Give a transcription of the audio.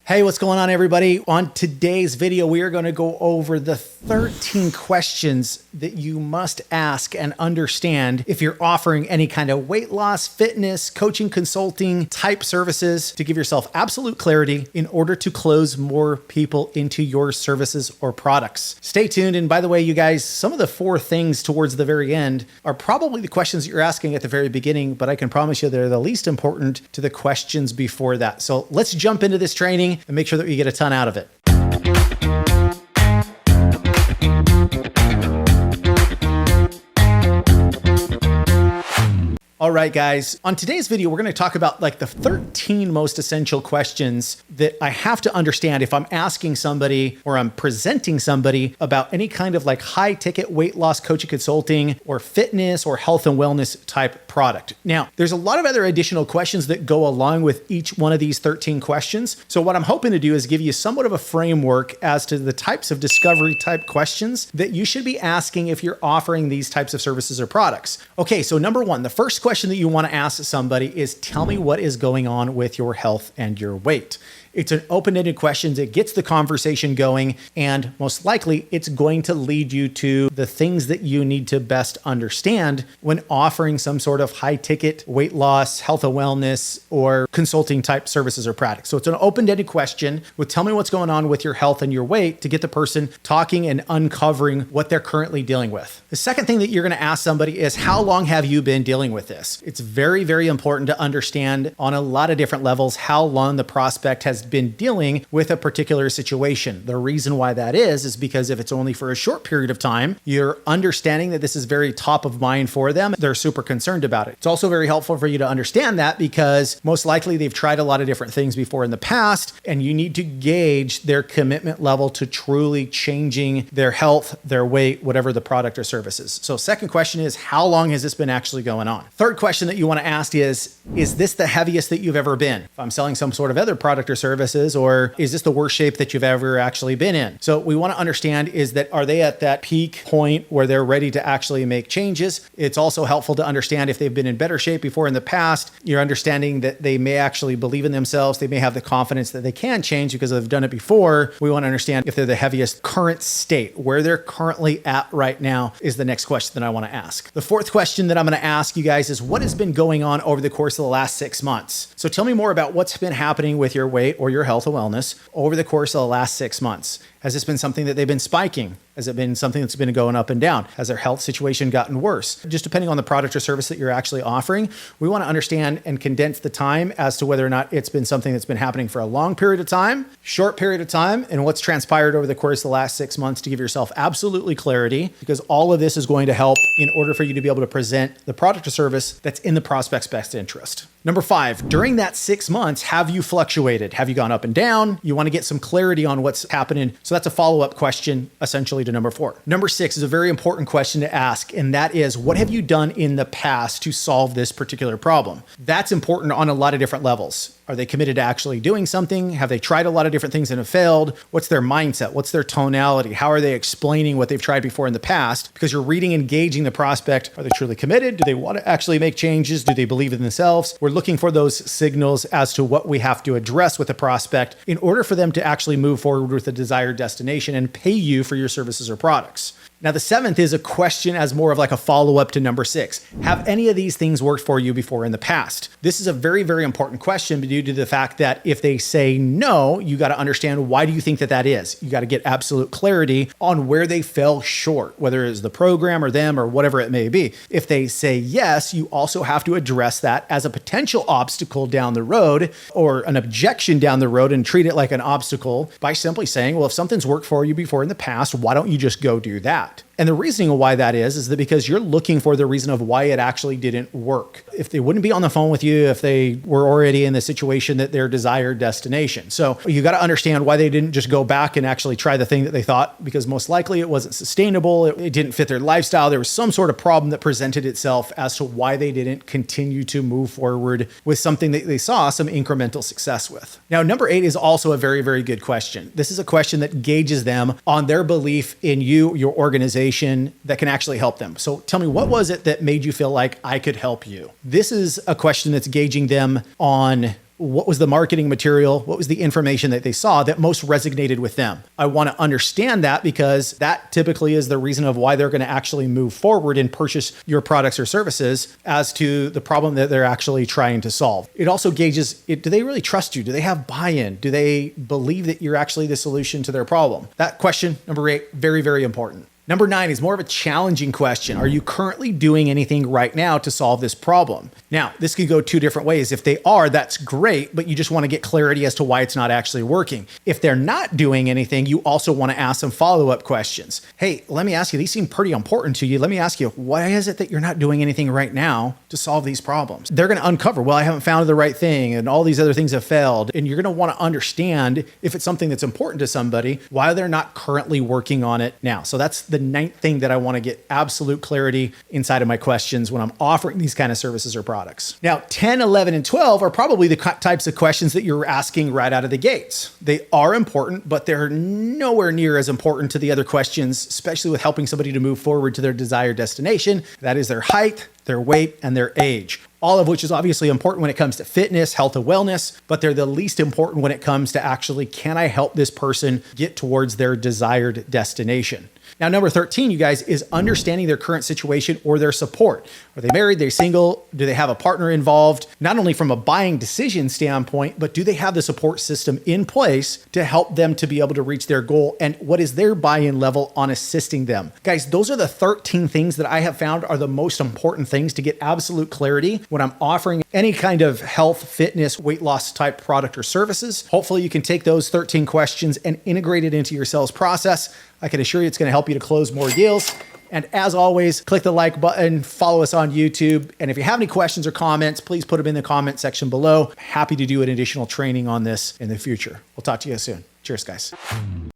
Hey, what's going on, everybody? On today's video, we are going to go over the 13 questions that you must ask and understand if you're offering any kind of weight loss, fitness, coaching, consulting type services to give yourself absolute clarity in order to close more people into your services or products. Stay tuned. And by the way, you guys, some of the 4 things towards the very end are probably the questions that you're asking at the very beginning, but I can promise you they're the least important to the questions before that. So let's jump into this training and make sure that you get a ton out of it. All right, guys, on today's video, we're going to talk about like the 13 most essential questions that I have to understand if I'm asking somebody or I'm presenting somebody about any kind of like high ticket weight loss coaching consulting or fitness or health and wellness type product. Now, there's a lot of other additional questions that go along with each one of these 13 questions. So what I'm hoping to do is give you somewhat of a framework as to the types of discovery type questions that you should be asking if you're offering these types of services or products. Okay, so number 1, the first question that you want to ask somebody is, tell me what is going on with your health and your weight. It's an open-ended question that gets the conversation going, and most likely it's going to lead you to the things that you need to best understand when offering some sort of high-ticket weight loss, health and wellness, or consulting type services or products. So it's an open-ended question with, tell me what's going on with your health and your weight, to get the person talking and uncovering what they're currently dealing with. The second thing that you're going to ask somebody is, how long have you been dealing with this? It's very, very important to understand on a lot of different levels how long the prospect has been dealing with a particular situation. The reason why that is because if it's only for a short period of time, you're understanding that this is very top of mind for them. They're super concerned about it. It's also very helpful for you to understand that because most likely they've tried a lot of different things before in the past, and you need to gauge their commitment level to truly changing their health, their weight, whatever the product or service is. So second question is, how long has this been actually going on? Third question that you want to ask is this the heaviest that you've ever been? If I'm selling some sort of other product or services, or is this the worst shape that you've ever actually been in? So we want to understand, is that, are they at that peak point where they're ready to actually make changes? It's also helpful to understand if they've been in better shape before in the past. You're understanding that they may actually believe in themselves. They may have the confidence that they can change because they've done it before. We want to understand if they're the heaviest current state. Where they're currently at right now is the next question that I want to ask. The fourth question that I'm going to ask you guys is, what has been going on over the course of the last 6 months? So tell me more about what's been happening with your weight or your health and wellness over the course of the last 6 months. Has this been something that they've been spiking? Has it been something that's been going up and down? Has their health situation gotten worse? Just depending on the product or service that you're actually offering, we want to understand and condense the time as to whether or not it's been something that's been happening for a long period of time, short period of time, and what's transpired over the course of the last 6 months to give yourself absolutely clarity, because all of this is going to help in order for you to be able to present the product or service that's in the prospect's best interest. Number 5, during that 6 months, have you fluctuated? Have you gone up and down? You want to get some clarity on what's happening. So that's a follow-up question, essentially, to number 4. Number 6 is a very important question to ask, and that is, what have you done in the past to solve this particular problem? That's important on a lot of different levels. Are they committed to actually doing something? Have they tried a lot of different things and have failed? What's their mindset? What's their tonality? How are they explaining what they've tried before in the past? Because you're reading and gauging the prospect. Are they truly committed? Do they want to actually make changes? Do they believe in themselves? We're looking for those signals as to what we have to address with the prospect in order for them to actually move forward with the desired destination and pay you for your services or products. Now, the 7th is a question as more of like a follow-up to number 6. Have any of these things worked for you before in the past? This is a very, very important question due to the fact that if they say no, you got to understand, why do you think that that is? You got to get absolute clarity on where they fell short, whether it's the program or them or whatever it may be. If they say yes, you also have to address that as a potential obstacle down the road or an objection down the road and treat it like an obstacle by simply saying, well, if something's worked for you before in the past, why don't you just go do that? And the reasoning of why that is that because you're looking for the reason of why it actually didn't work. If they wouldn't be on the phone with you, if they were already in the situation that their desired destination. So you got to understand why they didn't just go back and actually try the thing that they thought, because most likely it wasn't sustainable. It didn't fit their lifestyle. There was some sort of problem that presented itself as to why they didn't continue to move forward with something that they saw some incremental success with. Now, number 8 is also a very, very good question. This is a question that gauges them on their belief in you, your organization, that can actually help them. So tell me, what was it that made you feel like I could help you? This is a question that's gauging them on what was the marketing material, what was the information that they saw that most resonated with them. I want to understand that because that typically is the reason of why they're going to actually move forward and purchase your products or services as to the problem that they're actually trying to solve. It also gauges, do they really trust you? Do they have buy-in? Do they believe that you're actually the solution to their problem? That question, number 8, very, very important. Number 9 is more of a challenging question. Are you currently doing anything right now to solve this problem? Now, this could go 2 different ways. If they are, that's great, but you just want to get clarity as to why it's not actually working. If they're not doing anything, you also want to ask some follow-up questions. Hey, let me ask you, these seem pretty important to you. Let me ask you, why is it that you're not doing anything right now to solve these problems? They're going to uncover, well, I haven't found the right thing and all these other things have failed. And you're going to want to understand if it's something that's important to somebody, why they're not currently working on it now. So that's the 9th thing that I want to get absolute clarity inside of my questions when I'm offering these kind of services or products. Now, 10, 11, and 12 are probably the types of questions that you're asking right out of the gates. They are important, but they're nowhere near as important to the other questions, especially with helping somebody to move forward to their desired destination. That is their height, their weight, and their age. All of which is obviously important when it comes to fitness, health, and wellness, but they're the least important when it comes to actually, can I help this person get towards their desired destination? Now, number 13, you guys, is understanding their current situation or their support. Are they married? Are they single? Do they have a partner involved? Not only from a buying decision standpoint, but do they have the support system in place to help them to be able to reach their goal? And what is their buy-in level on assisting them? Guys, those are the 13 things that I have found are the most important things to get absolute clarity when I'm offering any kind of health, fitness, weight loss type product or services. Hopefully you can take those 13 questions and integrate it into your sales process. I can assure you it's going to help you to close more deals. And as always, click the like button, follow us on YouTube. And if you have any questions or comments, please put them in the comment section below. Happy to do an additional training on this in the future. We'll talk to you soon. Cheers, guys.